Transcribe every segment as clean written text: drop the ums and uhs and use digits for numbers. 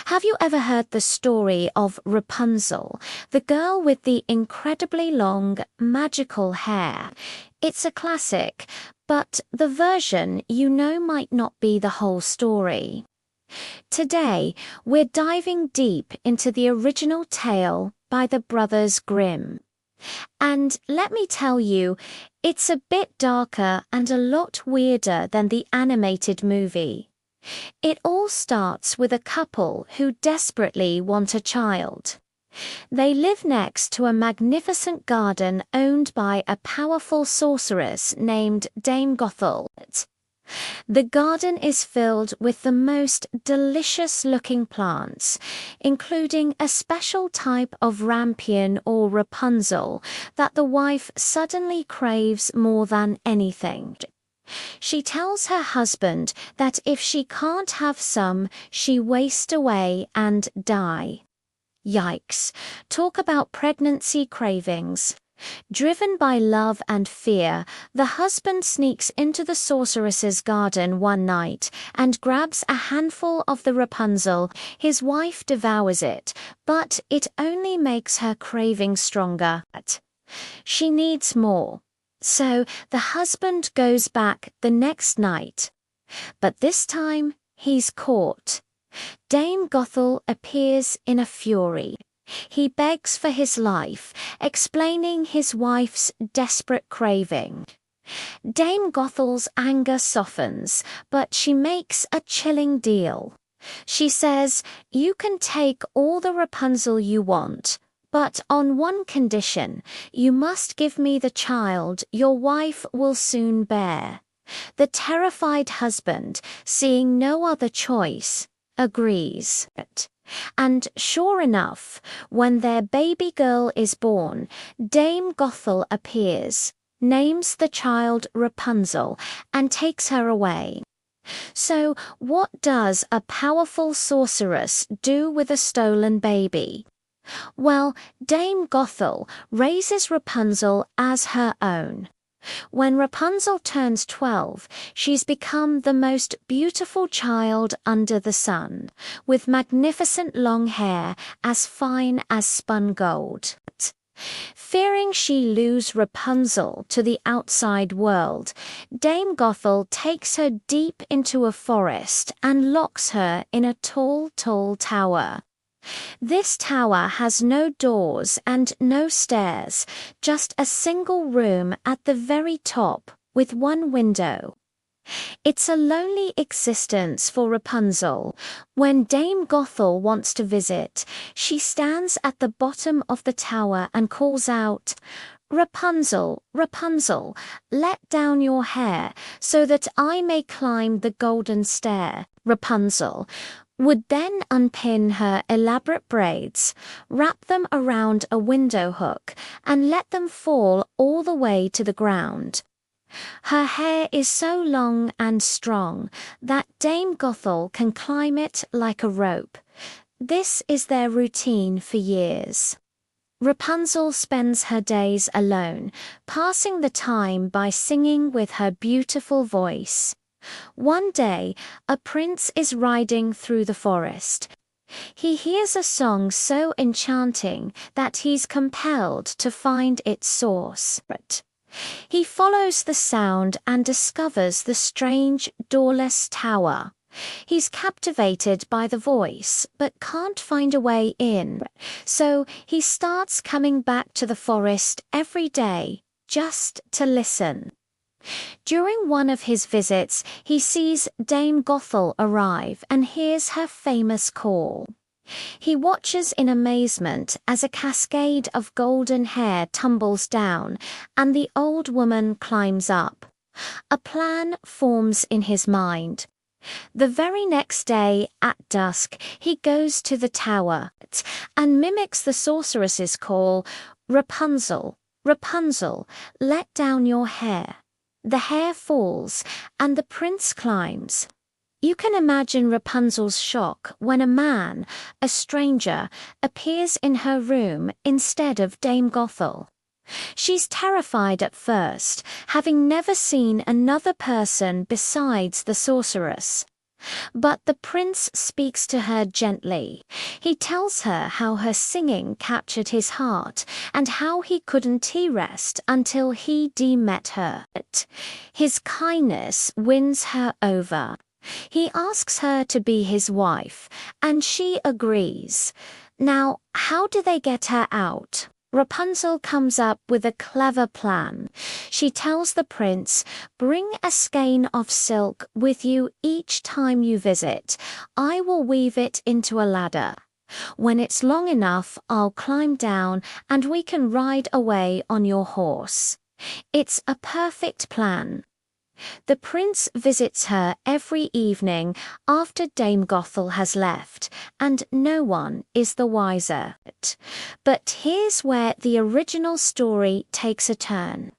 Have you ever heard the story of Rapunzel, the girl with the incredibly long, magical hair? It's a classic, but the version you know might not be the whole story. Today, we're diving deep into the original tale by the Brothers Grimm. And let me tell you, it's a bit darker and a lot weirder than the animated movie. It all starts with a couple who desperately want a child. They live next to a magnificent garden owned by a powerful sorceress named Dame Gothel. The garden is filled with the most delicious-looking plants, including a special type of rampion or Rapunzel that the wife suddenly craves more than anything. She tells her husband that if she can't have some, she waste away and die. Yikes, talk about pregnancy cravings. Driven by love and fear, the husband sneaks into the sorceress's garden one night and grabs a handful of the Rapunzel. His wife devours it, but it only makes her craving stronger. She needs more. So the husband goes back the next night. But this time, he's caught. Dame Gothel appears in a fury. He begs for his life, explaining his wife's desperate craving. Dame Gothel's anger softens, but she makes a chilling deal. She says, "You can take all the Rapunzel you want, but on one condition, you must give me the child your wife will soon bear." The terrified husband, seeing no other choice, agrees. And sure enough, when their baby girl is born, Dame Gothel appears, names the child Rapunzel, and takes her away. So what does a powerful sorceress do with a stolen baby? Well, Dame Gothel raises Rapunzel as her own. When Rapunzel turns 12, she's become the most beautiful child under the sun, with magnificent long hair as fine as spun gold. Fearing she lose Rapunzel to the outside world, Dame Gothel takes her deep into a forest and locks her in a tall, tall tower. This tower has no doors and no stairs, just a single room at the very top with one window. It's a lonely existence for Rapunzel. When Dame Gothel wants to visit, she stands at the bottom of the tower and calls out, "Rapunzel, Rapunzel, let down your hair so that I may climb the golden stair." Rapunzel would then unpin her elaborate braids, wrap them around a window hook, and let them fall all the way to the ground. Her hair is so long and strong that Dame Gothel can climb it like a rope. This is their routine for years. Rapunzel spends her days alone, passing the time by singing with her beautiful voice. One day, a prince is riding through the forest. He hears a song so enchanting that he's compelled to find its source. He follows the sound and discovers the strange, doorless tower. He's captivated by the voice, but can't find a way in. So he starts coming back to the forest every day, just to listen. During one of his visits, he sees Dame Gothel arrive and hears her famous call. He watches in amazement as a cascade of golden hair tumbles down and the old woman climbs up. A plan forms in his mind. The very next day, at dusk, he goes to the tower and mimics the sorceress's call, "Rapunzel, Rapunzel, let down your hair." The hair falls, and the prince climbs. You can imagine Rapunzel's shock when a man, a stranger, appears in her room instead of Dame Gothel. She's terrified at first, having never seen another person besides the sorceress. But the prince speaks to her gently. He tells her how her singing captured his heart and how he couldn't rest until he met her. His kindness wins her over. He asks her to be his wife, and she agrees. Now, how do they get her out? Rapunzel comes up with a clever plan. She tells the prince, "Bring a skein of silk with you each time you visit. I will weave it into a ladder. When it's long enough, I'll climb down and we can ride away on your horse." It's a perfect plan. The prince visits her every evening after Dame Gothel has left, and no one is the wiser. But here's where the original story takes a turn.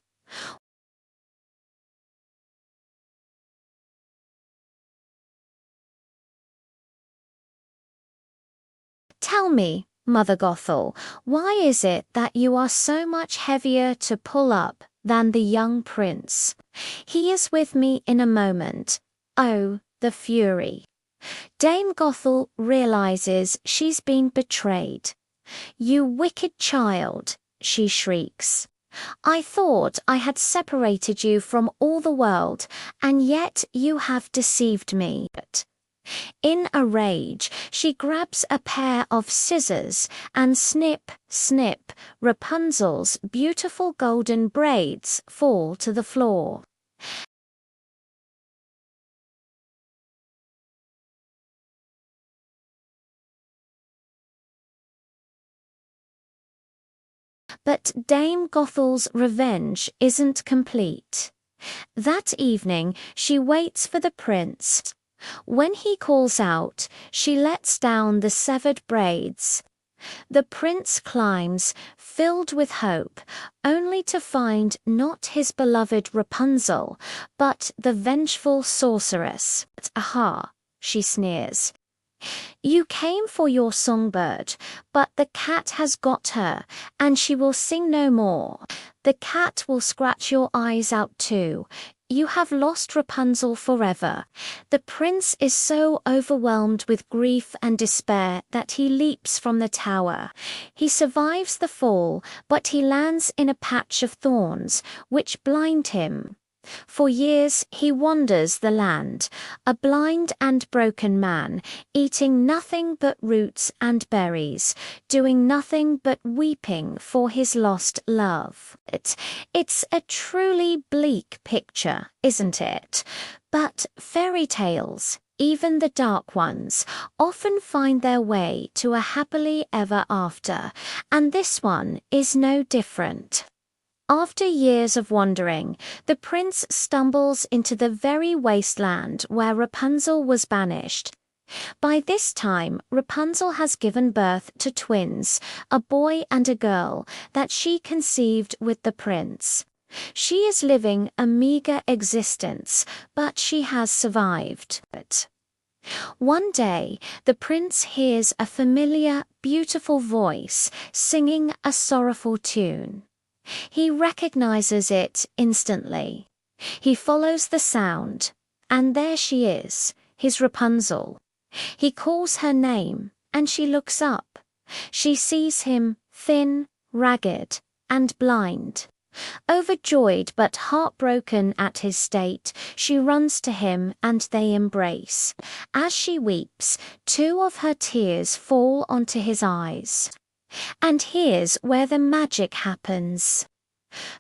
Tell me, Mother Gothel, why is it that you are so much heavier to pull up than the young prince? He is with me in a moment. Oh, the fury. Dame Gothel realizes she's been betrayed. "You wicked child," she shrieks. "I thought I had separated you from all the world, and yet you have deceived me." In a rage, she grabs a pair of scissors and snip, snip, Rapunzel's beautiful golden braids fall to the floor. But Dame Gothel's revenge isn't complete. That evening, she waits for the prince. When he calls out, she lets down the severed braids. The prince climbs, filled with hope, only to find not his beloved Rapunzel, but the vengeful sorceress. "Aha," she sneers. "You came for your songbird, but the cat has got her, and she will sing no more. The cat will scratch your eyes out too. You have lost Rapunzel forever." The prince is so overwhelmed with grief and despair that he leaps from the tower. He survives the fall, but he lands in a patch of thorns, which blind him. For years he wanders the land, a blind and broken man, eating nothing but roots and berries, doing nothing but weeping for his lost love. It's a truly bleak picture, isn't it? But fairy tales, even the dark ones, often find their way to a happily ever after, and this one is no different. After years of wandering, the prince stumbles into the very wasteland where Rapunzel was banished. By this time, Rapunzel has given birth to twins, a boy and a girl, that she conceived with the prince. She is living a meager existence, but she has survived. One day, the prince hears a familiar, beautiful voice singing a sorrowful tune. He recognizes it instantly. He follows the sound, and there she is, his Rapunzel. He calls her name, and she looks up. She sees him thin, ragged, and blind. Overjoyed but heartbroken at his state, she runs to him and they embrace. As she weeps, two of her tears fall onto his eyes. And here's where the magic happens.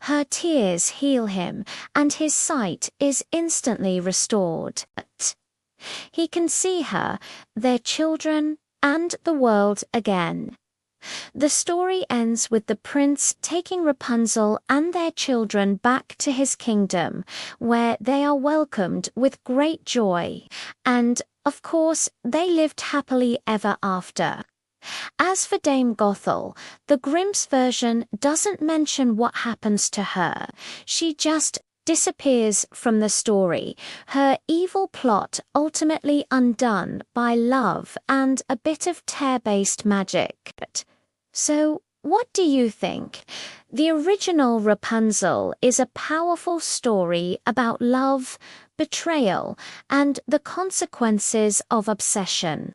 Her tears heal him, and his sight is instantly restored. He can see her, their children, and the world again. The story ends with the prince taking Rapunzel and their children back to his kingdom, where they are welcomed with great joy. And, of course, they lived happily ever after. As for Dame Gothel, the Grimm's version doesn't mention what happens to her. She just disappears from the story, her evil plot ultimately undone by love and a bit of tear-based magic. So, What do you think? The original Rapunzel is a powerful story about love, betrayal, and the consequences of obsession.